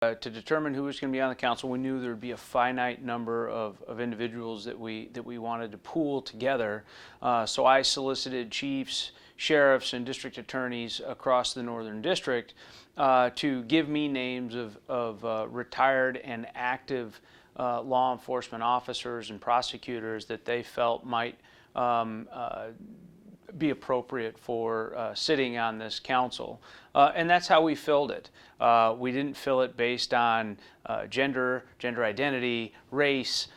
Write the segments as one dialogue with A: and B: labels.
A: To determine who was going to be on the council, we knew there would be a finite number of individuals that we wanted to pool together. So I solicited chiefs, sheriffs, and district attorneys across the Northern District to give me names of retired and active law enforcement officers and prosecutors that they felt might be appropriate for sitting on this council. And that's how we filled it. We didn't fill it based on gender identity, race,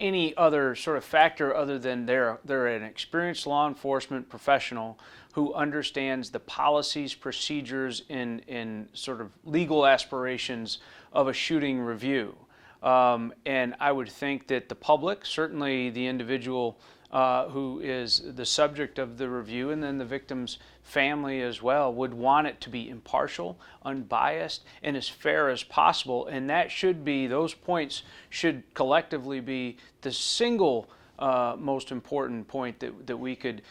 A: any other sort of factor other than they're an experienced law enforcement professional who understands the policies, procedures, in sort of legal aspirations of a shooting review. And I would think that the public, certainly the individual who is the subject of the review, and then the victim's family as well, would want it to be impartial, unbiased, and as fair as possible. And that should be, those points should collectively be the single most important point that we could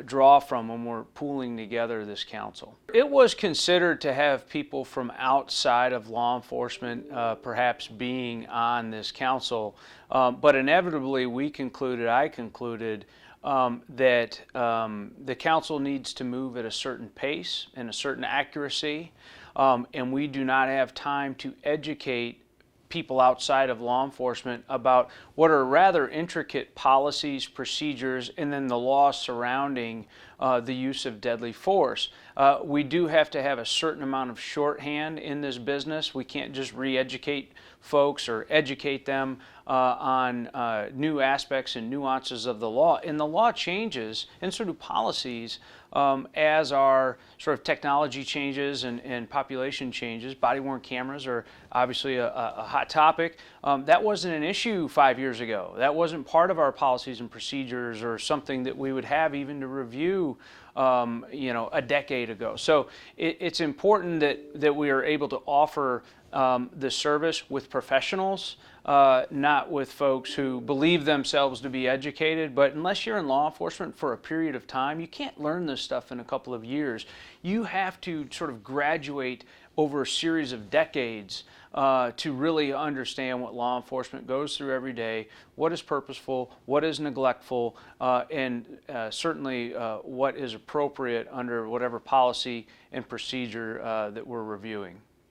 A: draw from when we're pooling together this council. It was considered to have people from outside of law enforcement perhaps being on this council, but inevitably I concluded that the council needs to move at a certain pace and a certain accuracy, and we do not have time to educate people outside of law enforcement about what are rather intricate policies, procedures, and then the law surrounding the use of deadly force. We do have to have a certain amount of shorthand in this business. We can't just re-educate folks or educate them on new aspects and nuances of the law. And the law changes, and so do policies, as our sort of technology changes and population changes. Body-worn cameras are obviously a hot topic. That wasn't an issue 5 years ago. That wasn't part of our policies and procedures or something that we would have even to review a decade ago. So it's important that we are able to offer the service with professionals, not with folks who believe themselves to be educated. But unless you're in law enforcement for a period of time, you can't learn this stuff in a couple of years. You have to sort of graduate over a series of decades to really understand what law enforcement goes through every day, what is purposeful, what is neglectful, and certainly what is appropriate under whatever policy and procedure that we're reviewing.